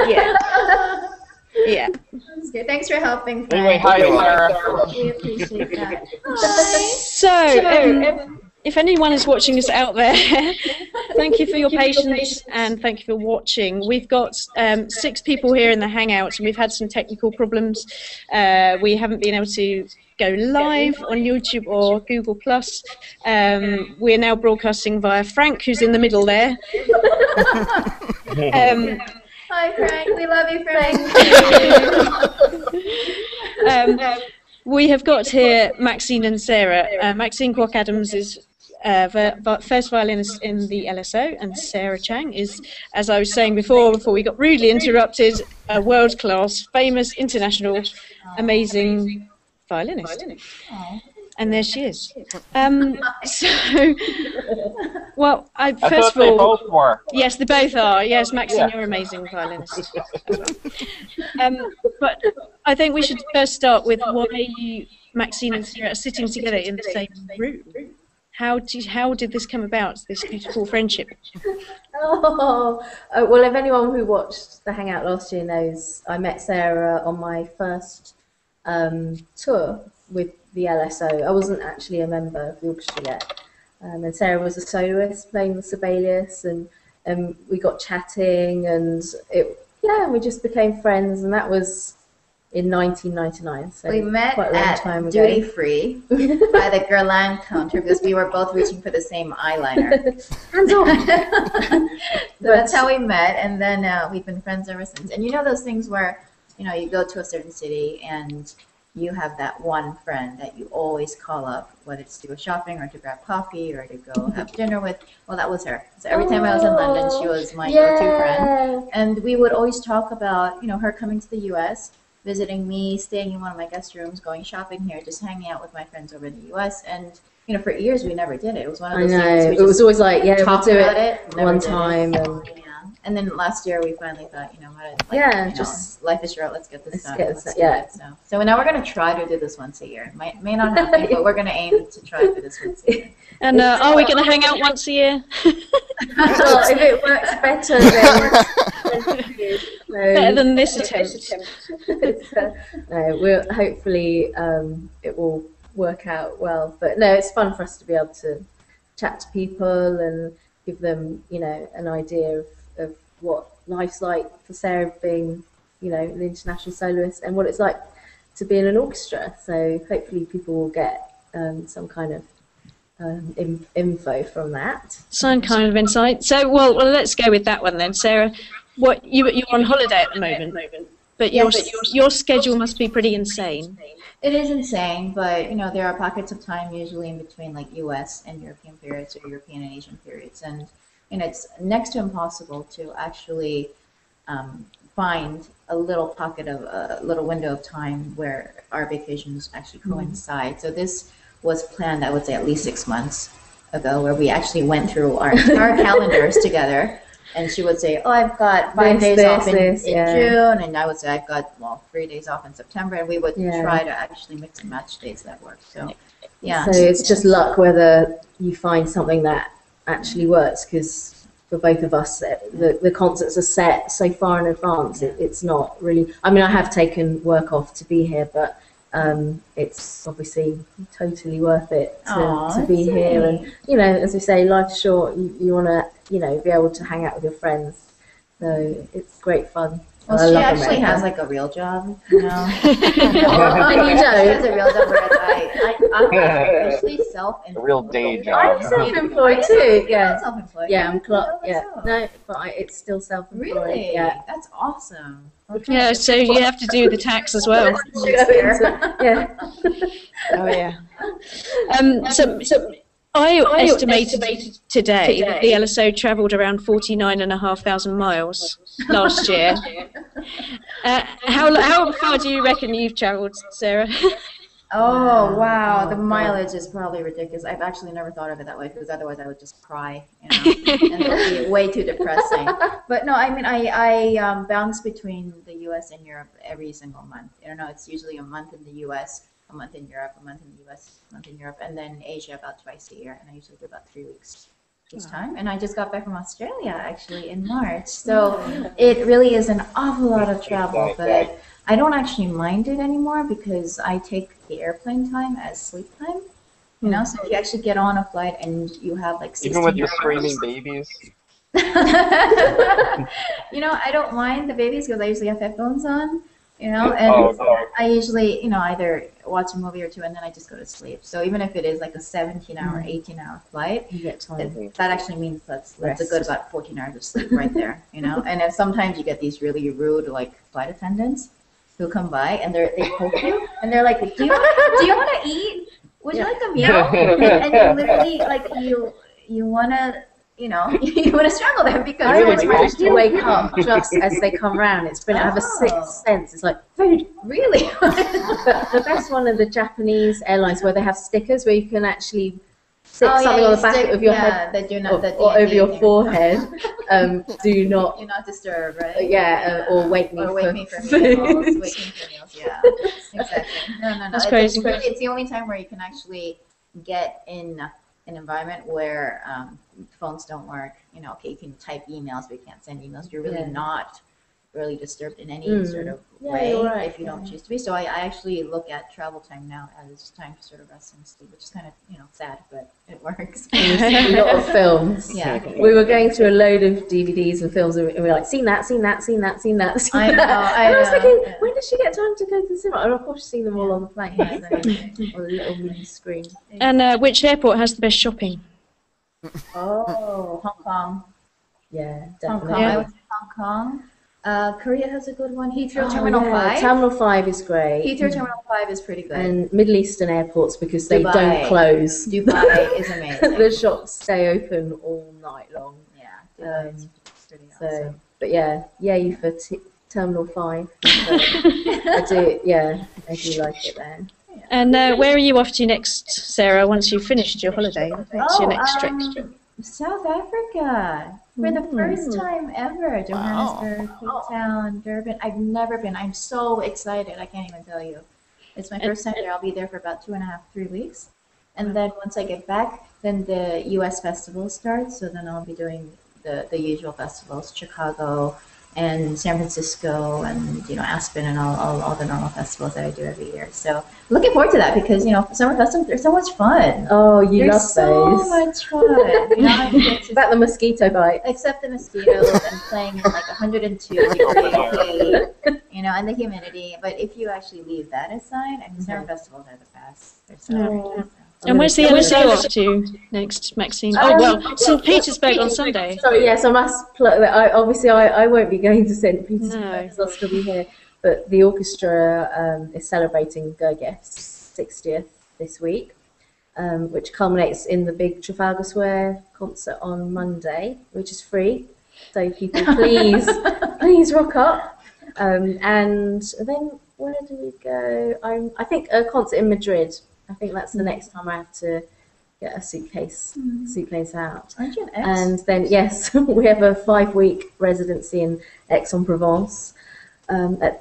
Yeah. Yeah. That's good. Thanks for helping. Anyway, hi, Sarah. We appreciate that. So, if anyone is watching us out there, thank you for your patience and thank you for watching. We've got 6 people here in the Hangout and we've had some technical problems. We haven't been able to go live on YouTube or Google Plus. We're now broadcasting via Frank, who's in the middle there. Hi, Frank. We love you, Frank. We have got here Maxine and Sarah. Maxine Kwok-Adams is first violinist in the LSO, and Sarah Chang is, as I was saying before we got rudely interrupted, a world-class, famous, international, amazing violinist. And there she is. Well, first of all, both were. Yes, they both are. Yes, Maxine, you're an amazing violinist. But I think we should first start with why Maxine and Sarah are sitting together in the same room. How did this come about, this beautiful friendship? Well, if anyone who watched the Hangout last year knows, I met Sarah on my first tour with the LSO. I wasn't actually a member of the orchestra yet. And Sarah was a soloist playing the Sibelius, and we got chatting, and we just became friends, and that was in 1999. So we met quite a long at time ago. Duty Free by the Guerlain counter because we were both reaching for the same eyeliner. Hands off. So that's how we met, and then we've been friends ever since. And you know those things where you go to a certain city and you have that one friend that you always call up, whether it's to go shopping or to grab coffee or to go have dinner with. Well, that was her. So every time I was in London, she was my go-to friend. And we would always talk about, her coming to the U.S., visiting me, staying in one of my guest rooms, going shopping here, just hanging out with my friends over in the U.S. And, for years we never did it. It was one of those things we it was always like, we'll do it one time. And then last year we finally thought, life is short. Let's get this done. So now we're going to try to do this once a year. It may not happen, but we're going to aim to try for this once a year. And are we going to hang out once a year? Well, if it works better, then better than this attempt. No, hopefully it will work out well. But no, it's fun for us to be able to chat to people and give them, an idea of what life's like for Sarah being, an international soloist, and what it's like to be in an orchestra. So hopefully people will get some kind of info from that. Some kind of insight. So, well, let's go with that one then, Sarah. You're on holiday at the moment, but your schedule must be pretty insane. It is insane, but there are pockets of time usually in between like U.S. and European periods or European and Asian periods, and it's next to impossible to actually find a little pocket of a little window of time where our vacations actually coincide. So this was planned, I would say, at least 6 months ago, where we actually went through our calendars together. And she would say, I've got 5 days off in June, and I would say, I've got 3 days off in September, and we would try to actually mix and match days that work. So, yeah. So it's just luck whether you find something that actually works, because for both of us, the concerts are set so far in advance. It's not really. I mean, I have taken work off to be here, but it's obviously totally worth it to be here. And as we say, life's short. You want to be able to hang out with your friends. So it's great fun. Well, she actually has like a real job, And you don't. She has a real job, whereas I'm actually self-employed. A real day job. I'm self-employed too. Yeah. Self-employed. Yeah, I'm no, but it's still self-employed. Really? Yeah. That's awesome. Okay. Yeah, so you have to do the tax as well. Yeah. Oh yeah. So I estimated today that the LSO travelled around 49,500 miles last year. How far do you reckon you've travelled, Sarah? Oh, wow. The mileage is probably ridiculous. I've actually never thought of it that way, because otherwise I would just cry, and it would be way too depressing. But no, I mean, I bounce between the U.S. and Europe every single month. It's usually a month in the U.S., a month in Europe, a month in the U.S., a month in Europe, and then Asia about twice a year, and I usually do about 3 weeks. each time. And I just got back from Australia actually in March. So it really is an awful lot of travel, but I don't actually mind it anymore because I take the airplane time as sleep time. You know, so if you actually get on a flight and you have like 16 Even with your hours. screaming babies. You know, I don't mind the babies because I usually have headphones on, you know, and I usually, you know, either watch a movie or two and then I just go to sleep. So even if it is like a 17-hour, 18-hour flight, You get time. that actually means that's a good about 14 hours of sleep right there, you know. And if sometimes you get these really rude like flight attendants who come by and they poke you and they're like, do you want to eat? Would you like a meal? And you literally like you want to. You know, you want to strangle them because I always manage to wake up just as they come round. It's brilliant. I have a sixth sense. It's like, food, really? But the best one are the Japanese airlines where they have stickers where you can actually stick something on the back of your head or over your forehead. Do not disturb, right? Or wake me or for wake me for food. meals. Wake me for meals. Yeah, exactly. No. That's crazy. It's the only time where you can actually get in an environment where phones don't work. You know, okay, you can type emails, but you can't send emails. You're really not really disturbed in any sort of way if you don't choose to be. So I actually look at travel time now as time to sort of rest and sleep, which is kind of, you know, sad, but it works. A lot of films. Yeah. We were going through a load of DVDs and films, and we were like, seen that. I know. And I was thinking, when does she get time to go to the cinema? And of course, she's seen them all on the plane, on the little mini screen. And which airport has the best shopping? Oh, Hong Kong. Yeah, Hong definitely. Kong. I went to Hong Kong. Korea has a good one. Heathrow Terminal 5. Terminal 5 is great. Heathrow Terminal 5 is pretty good. And Middle Eastern airports because they Dubai. don't close. Dubai is amazing. The shops stay open all night long. Yeah, Dubai is pretty So, awesome. but yeah, yay for Terminal 5. I do like it there. And where are you off to next, Sarah, once you've finished your holiday? What's your next trip? South Africa. For the first time ever. Johannesburg, Cape Town, Durban. I've never been. I'm so excited. I can't even tell you. It's my first time there. I'll be there for about 2.5, 3 weeks. And then once I get back, then the U.S. festival starts. So then I'll be doing the usual festivals, Chicago and San Francisco and, you know, Aspen and all the normal festivals that I do every year. So looking forward to that because, you know, summer festivals, they're so much fun. Oh, you love so those. much fun. You know, About the mosquito bite. except the mosquitoes and playing in like 102 degree, you know, and the humidity. But if you actually leave that aside, I mean, summer festivals are the best. They're so And where's the LSO off to next, Maxine? St. Petersburg on Sunday. Sorry, yes, I must plug that. I won't be going to St. Petersburg because I'll still be here. But the orchestra is celebrating Gergiev's 60th this week, which culminates in the big Trafalgar Square concert on Monday, which is free. So people, please rock up. And then where do we go? I think a concert in Madrid. I think that's the next time I have to get a suitcase out. Aren't you an ex? And then, yes, we have a 5-week residency in Aix-en-Provence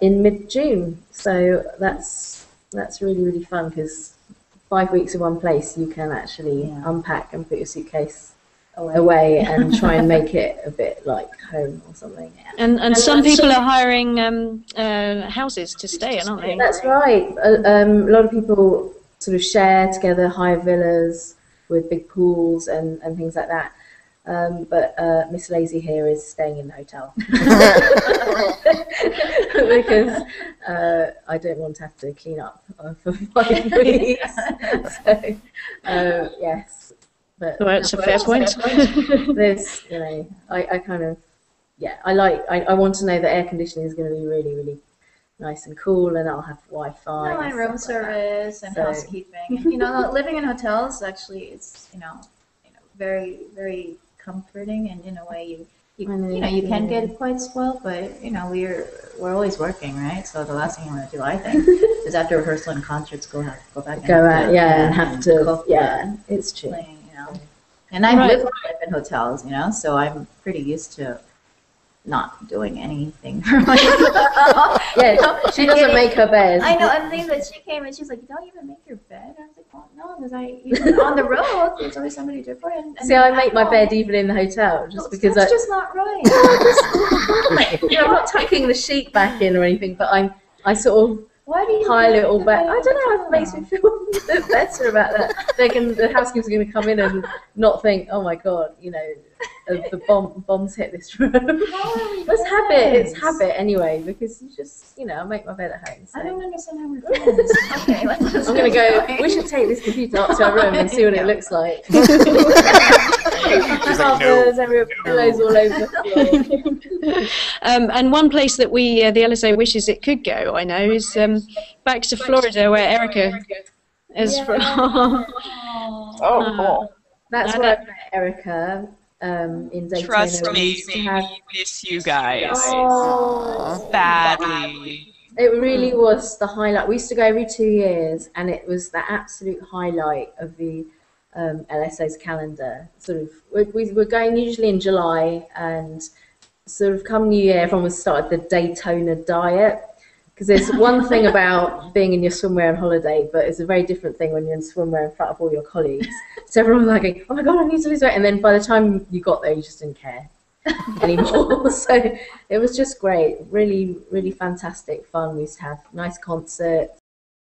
in mid-June. So that's really, really fun because 5 weeks in one place, you can actually unpack and put your suitcase away and try and make it a bit like home or something. And some people are hiring houses to stay in, aren't they? That's right. A lot of people sort of share together, hire villas with big pools and things like that. But Miss Lazy here is staying in the hotel because I don't want to have to clean up for 5 weeks. So yes, but Well, that's a fair point. there's, you know, I kind of, I want to know that air conditioning is going to be really, really nice and cool, and I'll have Wi-Fi. and room service and housekeeping. And, you know, living in hotels actually is, you know, very, very comforting, and in a way you can get quite spoiled, but you know we're always working, right? So the last thing you want to do, I think, is after rehearsal and concerts go back and have to cook, it's true. playing, you know. And I've lived in hotels, you know, so I'm pretty used to not doing anything for myself. Yeah, she doesn't make her bed. I know, and the thing that she came and she's like, "You don't even make your bed?" I was like, well, no, there's on the road. There's always somebody different. And See, I make my bed even in the hotel just because that's just not right. you know, I'm not tucking the sheet back in or anything, but I sort of Why do you pile think it all the back. bed I in the don't know. It makes me feel better about that. The housekeepers are going to come in and not think, oh my god, you know, the bombs hit this room. It's habit. It's habit anyway, because you just, you know, I make my bed at home. So. I don't understand how we're friends. Okay, let's I'm going to go, we should take this computer up to our room and see what it looks like. Covers, pillows all over the floor. And one place that we, the LSO wishes it could go, I know, is back to Florida, where Erica is from. Oh, cool. That's where I met Erica in Daytona. Trust me, we miss you guys badly. It really was the highlight. We used to go every 2 years, and it was the absolute highlight of the LSO's calendar. Sort of, we were going usually in July, and sort of come New Year, everyone was started the Daytona diet. Because there's one thing about being in your swimwear on holiday, but it's a very different thing when you're in swimwear in front of all your colleagues. So everyone was like, oh my god, I need to lose weight. And then by the time you got there, you just didn't care anymore. So it was just great. Really, really fantastic fun. We used to have nice concerts.